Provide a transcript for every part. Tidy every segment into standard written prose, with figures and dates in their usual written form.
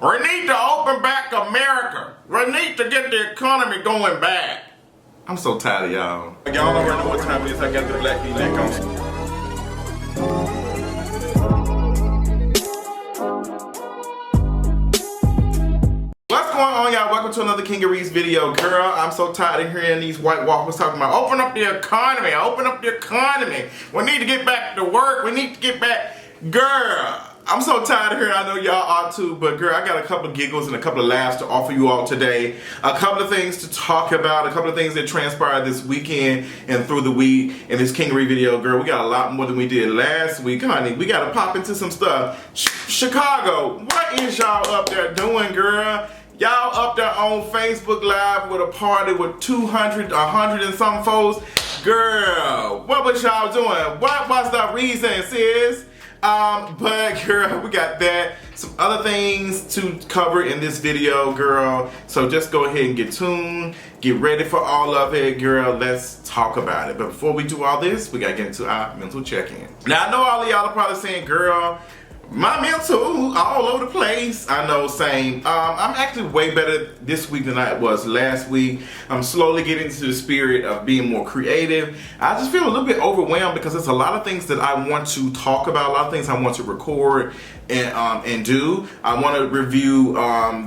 We need to open back America. We need to get the economy going back. I'm so tired of y'all. Y'all already know what time it is. I got the black V-neck on. What's going on, y'all? Welcome to another King of Reese video. Girl, I'm so tired of hearing these white walkers talking about open up the economy, open up the economy. We need to get back to work. We need to get back. Girl, I'm so tired of hearing. I know y'all are too, but girl, I got a couple of giggles and a couple of laughs to offer you all today. A couple of things to talk about, a couple of things that transpired this weekend and through the week in this King of Reese video. Girl, we got a lot more than we did last week, honey. We got to pop into some stuff. Chicago, what is y'all up there doing, girl? Y'all up there on Facebook Live with a party with 200, 100 and some folks. Girl, what was y'all doing? What was the reason, sis? But girl, we got that. Some other things to cover in this video, girl. So just go ahead and get tuned. Get ready for all of it, girl. Let's talk about it. But before we do all this, we gotta get into our mental check-in. Now, I know all of y'all are probably saying, girl, my mental all over the place. I know, same. I'm actually way better this week than I was last week. I'm slowly getting into the spirit of being more creative. I just feel a little bit overwhelmed because there's a lot of things that I want to talk about, a lot of things I want to record and do. I want to review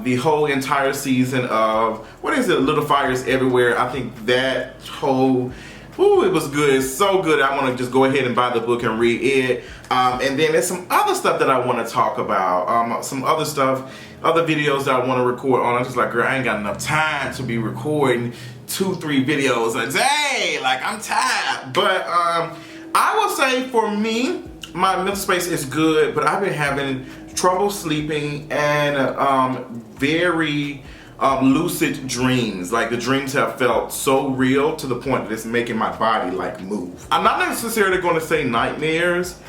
the whole entire season of, what is it, Little Fires Everywhere. I think that whole, ooh, it was good. It's so good. I want to just go ahead and buy the book and read it. And then there's some other stuff that I want to talk about. Some other stuff, other videos that I want to record on. I'm just like, girl, I ain't got enough time to be recording 2-3 videos a day. Like, I'm tired. But I will say for me, my mental space is good, but I've been having trouble sleeping and very lucid dreams. Like, the dreams have felt so real to the point that it's making my body like move. I'm not necessarily going to say nightmares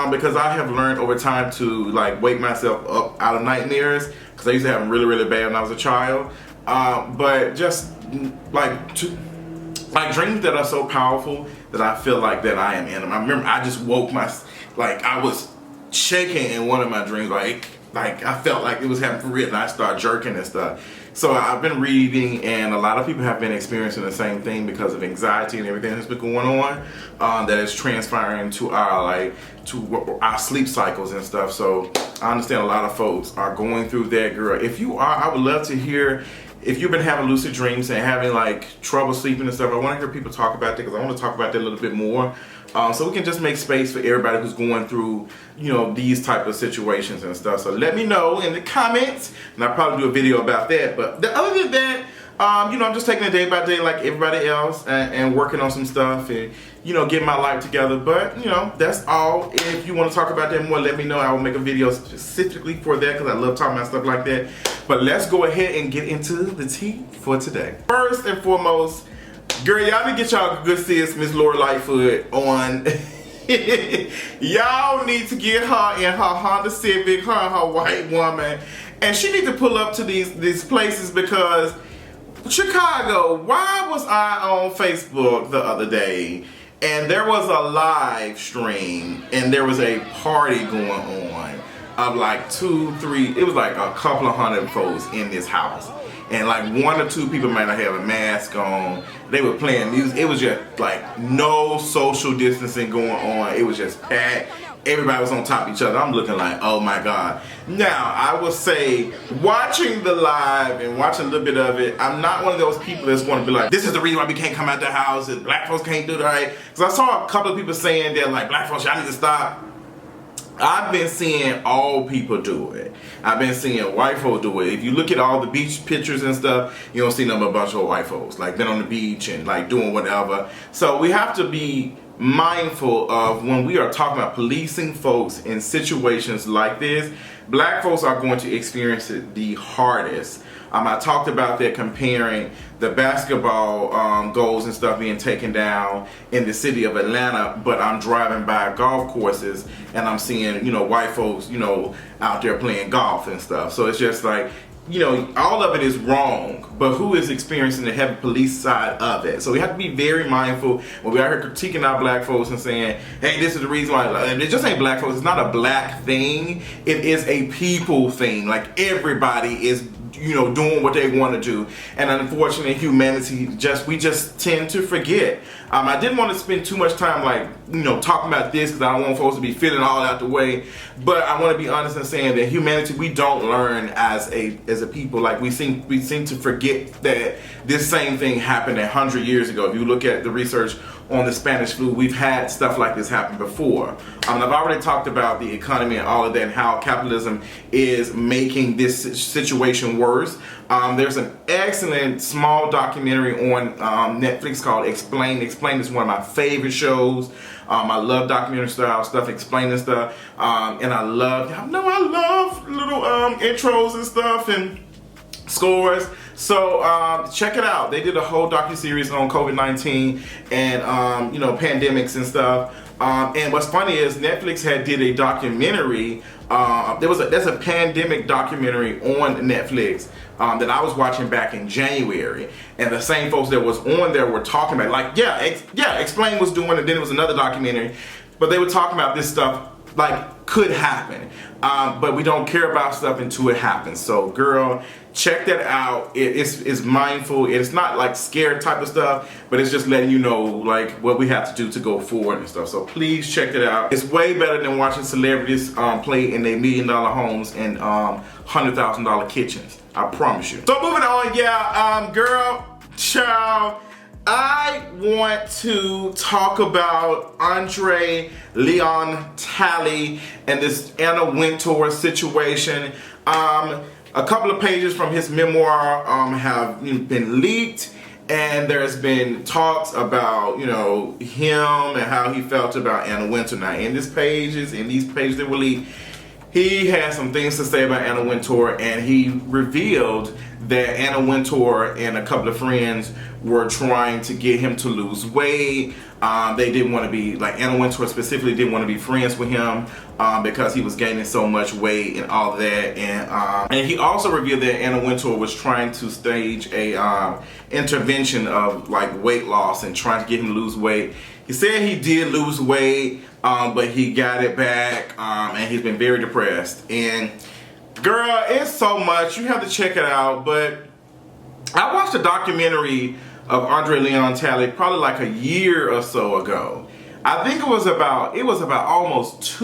because I have learned over time to like wake myself up out of nightmares because I used to have them really, really bad when I was a child. But just like dreams that are so powerful that I feel like that I am in them. I remember I just woke like I was shaking in one of my dreams, like I felt like it was happening for real, and I started jerking and stuff. So I've been reading, and a lot of people have been experiencing the same thing because of anxiety and everything that's been going on, that is transpiring to our sleep cycles and stuff. So I understand a lot of folks are going through that, girl. If you are, I would love to hear. If you've been having lucid dreams and having like trouble sleeping and stuff, I want to hear people talk about that because I want to talk about that a little bit more. So we can just make space for everybody who's going through, you know, these type of situations and stuff. So let me know in the comments, and I'll probably do a video about that. But other than that, you know, I'm just taking it day by day like everybody else and working on some stuff and, you know, getting my life together. But, you know, that's all. If you want to talk about that more, let me know. I will make a video specifically for that because I love talking about stuff like that. But let's go ahead and get into the tea for today. First and foremost, girl, y'all need to get y'all good sis, Miss Lori Lightfoot, on. Y'all need to get her in her Honda Civic, her and her white woman. And she need to pull up to these places because Chicago, why was I on Facebook the other day and there was a live stream and there was a party going on of like 2, 3, it was like a couple of hundred folks in this house. And like 1 or 2 people might not have a mask on. They were playing music. It was just like no social distancing going on. It was just packed. Everybody was on top of each other. I'm looking like, oh my God. Now, I will say, watching the live and watching a little bit of it, I'm not one of those people that's going to be like, this is the reason why we can't come out the house and black folks can't do that, right? Because I saw a couple of people saying that like, black folks, y'all need to stop. I've been seeing all people do it. I've been seeing white folks do it. If you look at all the beach pictures and stuff, you don't see nothing but a bunch of white folks, like been on the beach and like doing whatever. So we have to be mindful of when we are talking about policing folks in situations like this. Black folks are going to experience it the hardest. I talked about that, comparing the basketball goals and stuff being taken down in the city of Atlanta, but I'm driving by golf courses and I'm seeing, you know, white folks, you know, out there playing golf and stuff. So it's just like, you know, all of it is wrong, but who is experiencing the heavy police side of it? So we have to be very mindful when we're out here critiquing our black folks and saying, hey, this is the reason why. It just ain't black folks. It's not a black thing. It is a a people thing. Like everybody is, you know, doing what they want to do, and unfortunately humanity we just tend to forget. I didn't want to spend too much time, like, you know, talking about this because I don't want folks to be feeling all out the way, but I want to be honest in saying that humanity, we don't learn as a people. Like we seem to forget that this same thing happened 100 years ago. If you look at the research on the Spanish flu, we've had stuff like this happen before. I've already talked about the economy and all of that and how capitalism is making this situation worse. There's an excellent small documentary on Netflix called Explain. Explain is one of my favorite shows. I love documentary style stuff, explaining stuff, and I love little intros and stuff and scores. So check it out. They did a whole docu-series on COVID-19 and you know, pandemics and stuff. And what's funny is Netflix did a documentary. There's a pandemic documentary on Netflix that I was watching back in January, and the same folks that was on there were talking about, like, Explain was doing, and then it was another documentary, but they were talking about this stuff like could happen, but we don't care about stuff until it happens. So girl, check that out. It's mindful. It's not like scared type of stuff, but it's just letting you know like what we have to do to go forward and stuff. So please check it out. It's way better than watching celebrities play in their $1 million homes and $100,000 kitchens. I promise you. So moving on, girl, child, I want to talk about André Leon Talley and this Anna Wintour situation. A couple of pages from his memoir have been leaked, and there's been talks about, you know, him and how he felt about Anna Wintour. Now, in these pages that were leaked, he had some things to say about Anna Wintour, and he revealed that Anna Wintour and a couple of friends were trying to get him to lose weight. They didn't want to be, like, Anna Wintour specifically didn't want to be friends with him because he was gaining so much weight and all that. And he also revealed that Anna Wintour was trying to stage a intervention of like weight loss and trying to get him to lose weight. He said he did lose weight, but he got it back, and he's been very depressed. And girl, it's so much. You have to check it out. But I watched a documentary of André Leon Talley probably like a year or so ago. I think it was about almost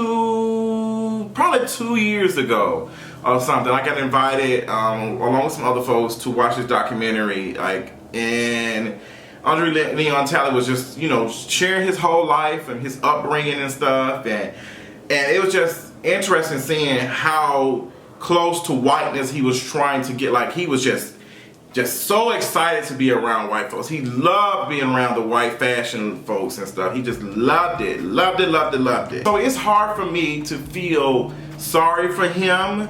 probably 2 years ago or something. I got invited along with some other folks to watch this documentary, like, and André Leon Talley was just, you know, sharing his whole life and his upbringing and stuff, and it was just interesting seeing how close to whiteness he was trying to get. Like, he was just so excited to be around white folks. He loved being around the white fashion folks and stuff. He just loved it. So it's hard for me to feel sorry for him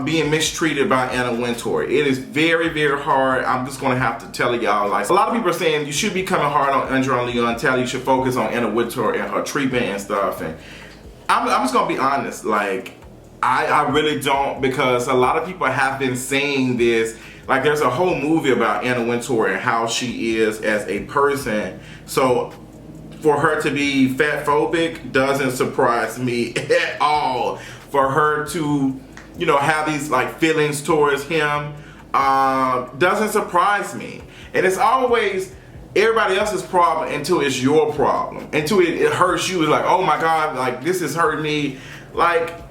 being mistreated by Anna Wintour. It is very, very hard. I'm just gonna have to tell y'all, like, a lot of people are saying you should be coming hard on André Leon Talley. You should focus on Anna Wintour and her treatment and stuff. And I'm just gonna be honest, like, I really don't, because a lot of people have been saying this. Like, there's a whole movie about Anna Wintour and how she is as a person. So for her to be fat phobic doesn't surprise me at all. For her to, you know, have these like feelings towards him doesn't surprise me. And it's always everybody else's problem until it's your problem. Until it hurts you. It's like, oh my God, like, this is hurting me. Like,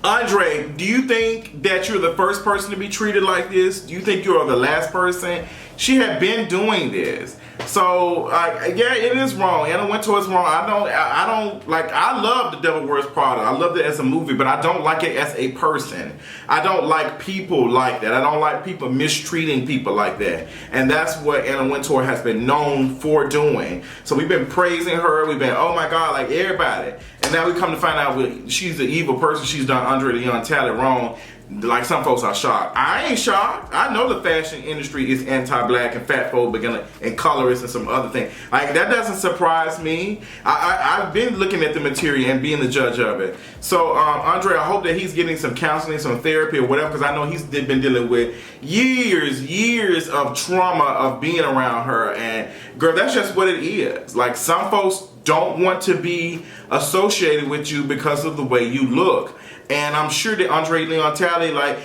André, do you think that you're the first person to be treated like this? Do you think you're the last person? She had been doing this. So, yeah, it is wrong. Anna Wintour is wrong. I don't like, I love The Devil Wears Prada. I love it as a movie, but I don't like it as a person. I don't like people like that. I don't like people mistreating people like that. And that's what Anna Wintour has been known for doing. So we've been praising her. We've been, oh my God, like everybody. And now we come to find out she's the evil person. She's done André Leon Talley wrong. Like, some folks are shocked. I ain't shocked. I know the fashion industry is anti-black and fatphobic and colorist and some other thing. Like, that doesn't surprise me. I've been looking at the material and being the judge of it. So, André, I hope that he's getting some counseling, some therapy or whatever, because I know he's been dealing with years of trauma of being around her. And girl, that's just what it is. Like, some folks don't want to be associated with you because of the way you look. And I'm sure that André Leon Talley, like,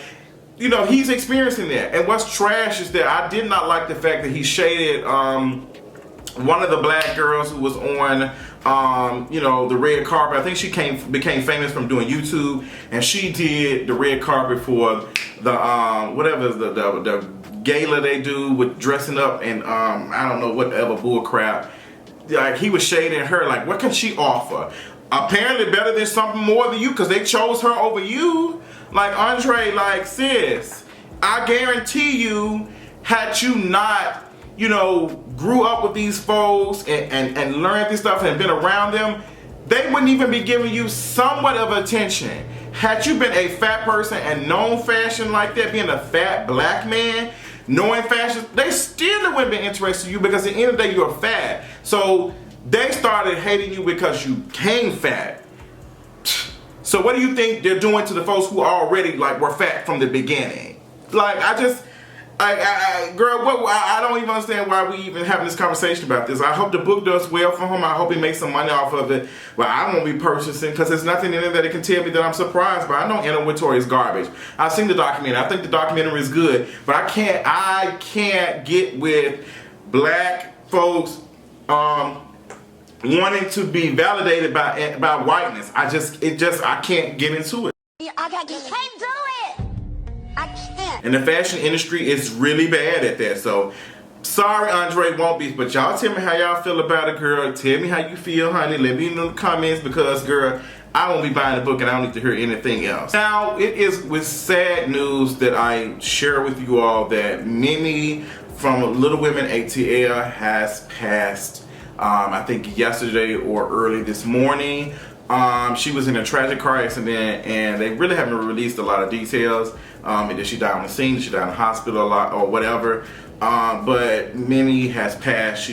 you know, he's experiencing that. And what's trash is that I did not like the fact that he shaded one of the black girls who was on, you know, the red carpet. I think she became famous from doing YouTube, and she did the red carpet for the whatever the gala they do with dressing up and I don't know whatever bull crap. Like, he was shading her, like, what can she offer? Apparently better than something more than you, because they chose her over you. Like, Andre, like, sis, I guarantee you, had you not, you know, grew up with these folks and learned this stuff and been around them, they wouldn't even be giving you somewhat of attention. Had you been a fat person and known fashion like that, being a fat black man, knowing fashion, they still wouldn't be interested in you, because at the end of the day, you're fat. So they started hating you because you came fat. So what do you think they're doing to the folks who already, like, were fat from the beginning? Like, girl, I don't even understand why we even having this conversation about this. I hope the book does well for him. I hope he makes some money off of it. But I won't be purchasing, because there's nothing in it that it can tell me that I'm surprised by. I know Anna Wintour is garbage. I've seen the documentary. I think the documentary is good. But I can't get with black folks wanting to be validated by whiteness. I can't get into it. You can't do it. I can't. And the fashion industry is really bad at that. So, sorry, Andre won't be. But y'all tell me how y'all feel about it, girl. Tell me how you feel, honey. Let me know in the comments, because, girl, I won't be buying the book and I don't need to hear anything else. Now, it is with sad news that I share with you all that Minnie from Little Women ATL has passed. I think yesterday or early this morning. She was in a tragic car accident, and they really haven't released a lot of details. Did she die on the scene? Did she die in the hospital a lot, or whatever? But Minnie has passed.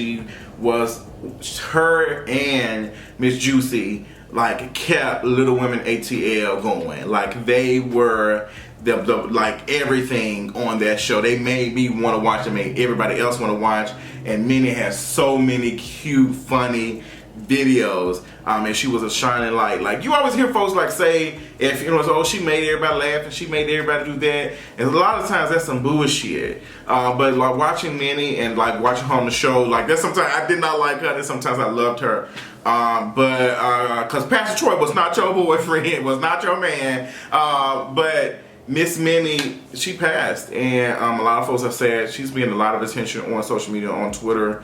Her and Miss Juicy, like, kept Little Women ATL going. Like, they were like everything on that show. They made me want to watch. They made everybody else want to watch. And Minnie has so many cute, funny videos, and she was a shining light. Like, you always hear folks like say, if you know, oh, she made everybody laugh and she made everybody do that, and a lot of times that's some bullshit. But like watching Minnie and like watching her on the show, like, that sometimes I did not like her, and sometimes I loved her. But because Pastor Troy was not your boyfriend, was not your man. But Miss Minnie, she passed, and a lot of folks have said she's getting a lot of attention on social media, on Twitter.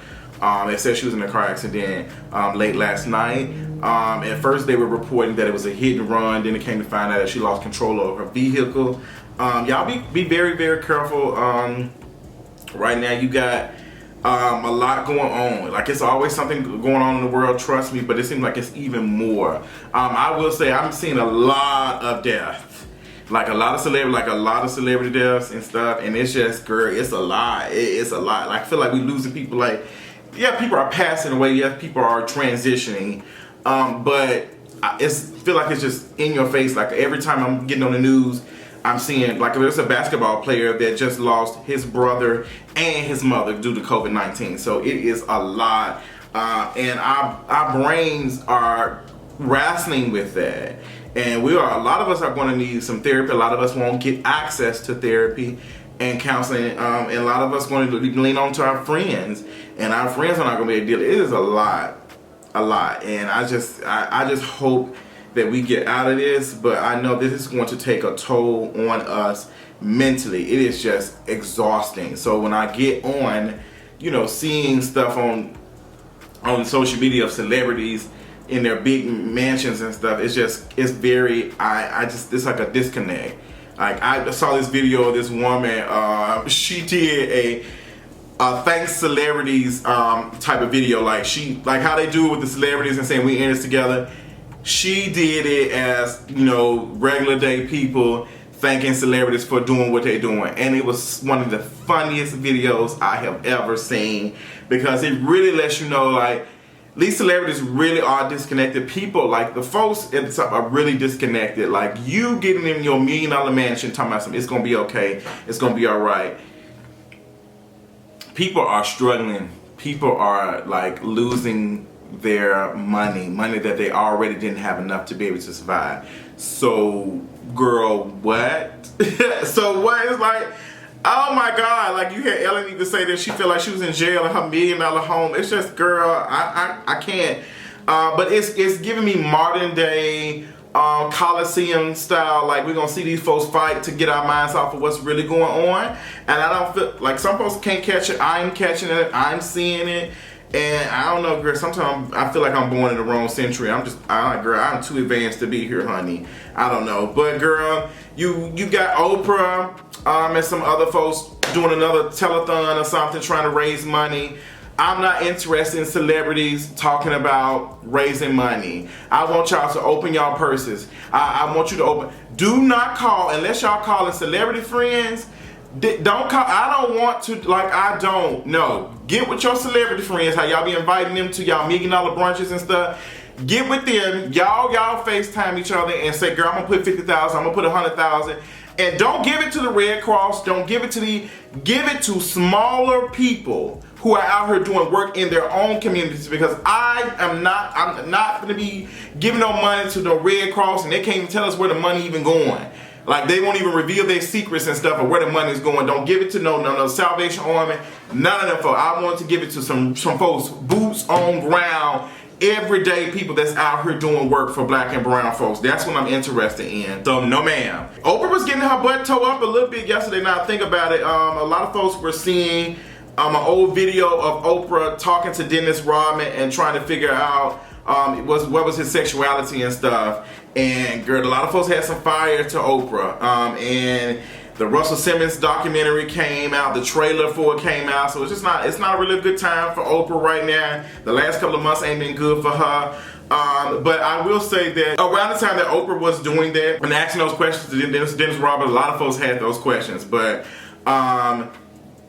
They said she was in a car accident late last night. At first they were reporting that it was a hit and run. Then it came to find out that she lost control of her vehicle. Y'all be very, very careful. Right now you got a lot going on. Like, it's always something going on in the world, trust me, but it seems like it's even more. I will say I'm seeing a lot of death. Like a lot of celebrity deaths and stuff, and it's just, girl, it's a lot. It's a lot. Like, I feel like we losing people. Like, yeah, people are passing away. Yeah, people are transitioning. But I feel like it's just in your face. Like, every time I'm getting on the news, I'm seeing, like, there's a basketball player that just lost his brother and his mother due to COVID-19. So it is a lot, and our brains are wrestling with that. And a lot of us are going to need some therapy. A lot of us won't get access to therapy and counseling. And a lot of us going to lean on to our friends. And our friends are not going to be able to deal. It is a lot. And I just hope that we get out of this. But I know this is going to take a toll on us mentally. It is just exhausting. So when I get on, you know, seeing stuff on social media of celebrities in their big mansions and stuff, it's very, it's like a disconnect. Like, I saw this video of this woman, she did a thanks celebrities type of video, like how they do it with the celebrities and saying we in this together. She did it as, you know, regular day people thanking celebrities for doing what they're doing, and it was one of the funniest videos I have ever seen, because it really lets you know, like, these celebrities really are disconnected. People, like the folks at the top, are really disconnected. Like, you getting in your $1 million mansion talking about something, it's gonna be okay, it's gonna be alright. People are struggling. People are like losing their money that they already didn't have enough to be able to survive. So, girl, what? So what? It's like, oh my God, like you hear Ellen even say that she felt like she was in jail in her $1 million home. It's just, girl, I can't. But it's giving me modern day Coliseum style, like we're gonna see these folks fight to get our minds off of what's really going on. And I don't feel like some folks can't catch it. I'm catching it, I'm seeing it. And I don't know, girl, sometimes I feel like I'm born in the wrong century. I'm too advanced to be here, honey. I don't know. But girl, you got Oprah and some other folks doing another telethon or something trying to raise money. I'm not interested in celebrities talking about raising money. I want y'all to open y'all purses. I want you to open. Do not call, unless y'all calling celebrity friends. Don't call. I don't want to, no. Get with your celebrity friends, how y'all be inviting them to y'all $1 million brunches and stuff. Get with them. Y'all FaceTime each other and say, girl, I'm gonna put 50,000, I'm gonna put 100,000. And don't give it to the Red Cross. Don't give it to give it to smaller people who are out here doing work in their own communities, because I'm not gonna be giving no money to the Red Cross and they can't even tell us where the money even going. Like they won't even reveal their secrets and stuff of where the money is going. Don't give it to no Salvation Army, none of them folks. I want to give it to some folks, boots on ground, everyday people that's out here doing work for black and brown folks. That's what I'm interested in. So no ma'am. Oprah was getting her butt towed up a little bit yesterday. Now I think about it, a lot of folks were seeing an old video of Oprah talking to Dennis Rodman and trying to figure out what was his sexuality and stuff. And girl, a lot of folks had some fire to Oprah. And the Russell Simmons documentary came out, the trailer for it came out, so it's not a really good time for Oprah right now. The last couple of months ain't been good for her. But I will say that around the time that Oprah was doing that and asking those questions to Dennis Rodman, a lot of folks had those questions. But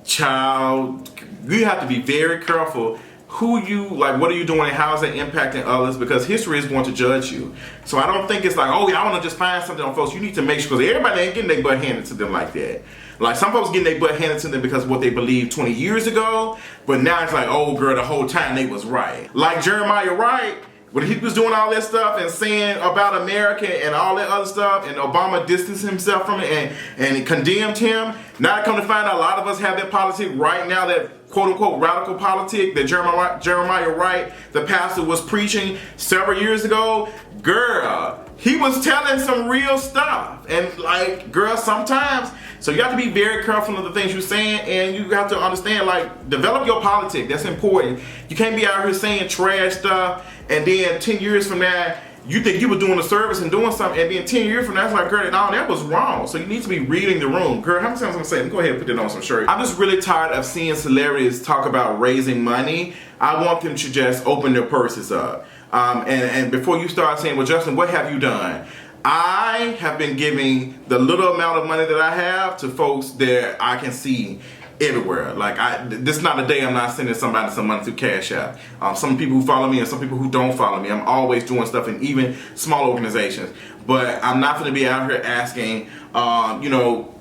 child, you have to be very careful what are you doing and how is that impacting others, because history is going to judge you. So I don't think it's like, oh yeah, I want to just find something on folks. You need to make sure, because everybody ain't getting their butt handed to them like that. Like some folks getting their butt handed to them because of what they believed 20 years ago, but now it's like, oh girl, the whole time they was right. Like Jeremiah Wright, when he was doing all that stuff and saying about America and all that other stuff, and Obama distanced himself from it and he condemned him. Now come to find out, a lot of us have that politic right now, that quote-unquote radical politic that Jeremiah Wright, the pastor, was preaching several years ago. Girl, he was telling some real stuff. And like, girl, sometimes, so you have to be very careful of the things you're saying, and you have to understand, like, develop your politic. That's important. You can't be out here saying trash stuff, and then 10 years from now, you think you were doing a service and doing something, and then 10 years from now, it's like, girl, no, that was wrong. So you need to be reading the room. Girl, how many times I'm saying, go ahead and put it on some shirt. I'm just really tired of seeing celebrities talk about raising money. I want them to just open their purses up. And before you start saying, well, Justin, what have you done? I have been giving the little amount of money that I have to folks that I can see everywhere. Like, this is not a day I'm not sending somebody some money through Cash App. Some people who follow me and some people who don't follow me. I'm always doing stuff in even small organizations. But I'm not going to be out here asking,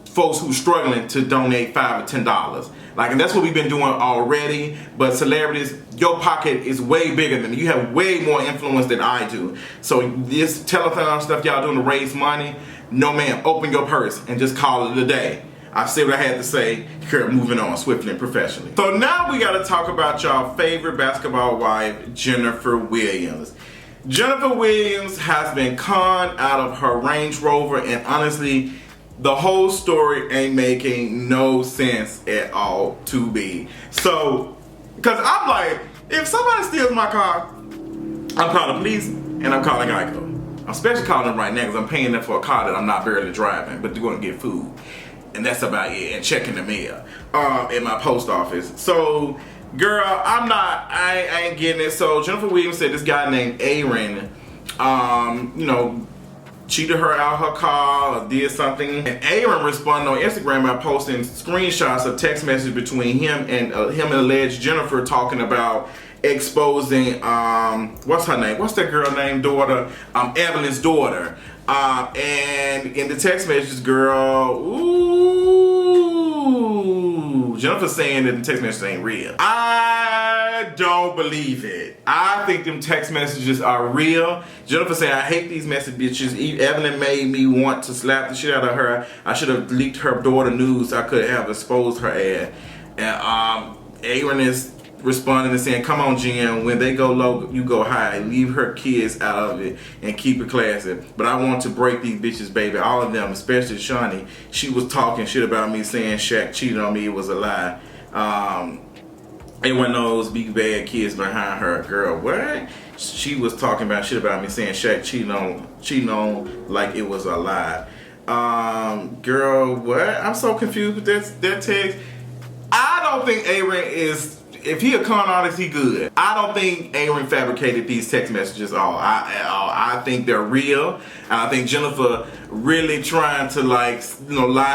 folks who's struggling to donate $5 or $10. Like, and that's what we've been doing already. But celebrities, your pocket is way bigger than me. You have way more influence than I do. So this telethon stuff y'all doing to raise money, no ma'am, open your purse and just call it a day. I've said what I had to say. Here, moving on swiftly and professionally. So now we got to talk about y'all favorite basketball wife, Jennifer Williams. Jennifer Williams has been conned out of her Range Rover, and honestly, the whole story ain't making no sense at all to me. So, because I'm like, if somebody steals my car, I'm calling the police and I'm calling Geico. I'm especially calling them right now because I'm paying them for a car that I'm not barely driving, but they're going to get food. And that's about it, and checking the mail at my post office. So, girl, I ain't getting it. So Jennifer Williams said this guy named Aaron, cheated her out her car or did something. And Aaron responded on Instagram by posting screenshots of text messages between him and alleged Jennifer, talking about exposing, what's her name? What's that girl named daughter? Evelyn's daughter. And in the text messages, girl, ooh, Jennifer saying that the text messages ain't real. I I don't believe it. I think them text messages are real. Jennifer said, I hate these messages. Evelyn made me want to slap the shit out of her. I should have leaked her daughter news. I could have exposed her ad. And Aaron is responding and saying, come on, Jen, when they go low, you go high. Leave her kids out of it and keep it classy. But I want to break these bitches, baby. All of them, especially Shawnee. She was talking shit about me, saying Shaq cheated on me. It was a lie. Everyone knows big bad kids behind her. Girl, what? She was talking about shit about me, saying Shaq cheating on like it was a lie. Girl, what? I'm so confused with that text. I don't think Aaron is. If he a con artist, he good. I don't think Aaron fabricated these text messages at all. I think they're real. And I think Jennifer really trying to lie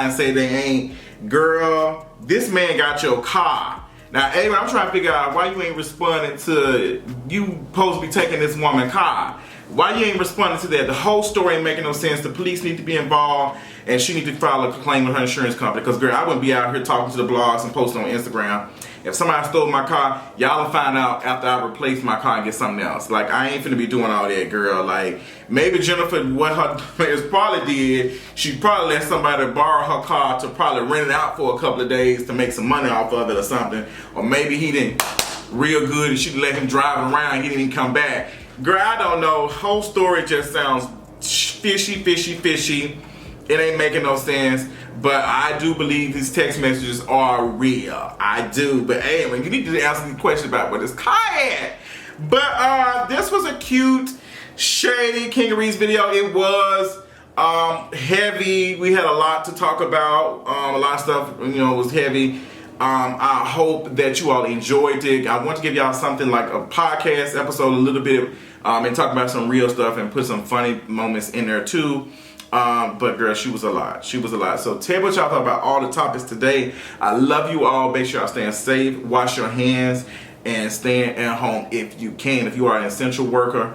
and say they ain't. Girl, this man got your car. Now, Aaron, I'm trying to figure out why you ain't responding to, you supposed to be taking this woman's car. Why you ain't responding to that? The whole story ain't making no sense. The police need to be involved, and she need to file a claim with her insurance company. Because, girl, I wouldn't be out here talking to the blogs and posting on Instagram. If somebody stole my car, y'all will find out after I replace my car and get something else. Like, I ain't finna be doing all that, girl. Like, maybe Jennifer, what her is probably did, she probably let somebody borrow her car to probably rent it out for a couple of days to make some money off of it or something. Or maybe he didn't real good and she let him drive it around, he didn't even come back. Girl, I don't know. Whole story just sounds fishy, fishy, fishy. It ain't making no sense. But I do believe these text messages are real. I do. But hey, man, you need to answer the question about what this car at. But this was a cute, shady Kingeries video. It was heavy. We had a lot to talk about. A lot of stuff, was heavy. I hope that you all enjoyed it. I want to give y'all something like a podcast episode, a little bit, and talk about some real stuff and put some funny moments in there too. But girl, she was a lot. She was a lot. So tell me what y'all thought about all the topics today. I love you all. Make sure y'all staying safe. Wash your hands and stay at home if you can. If you are an essential worker,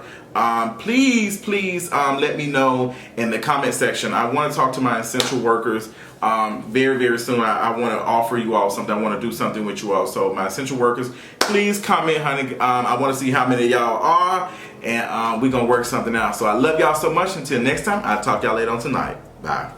please let me know in the comment section. I want to talk to my essential workers very, very soon. I want to offer you all something. I want to do something with you all. So my essential workers, please comment, honey. I want to see how many of y'all are, and we're going to work something out. So I love y'all so much. Until next time, I'll talk to y'all later on tonight. Bye.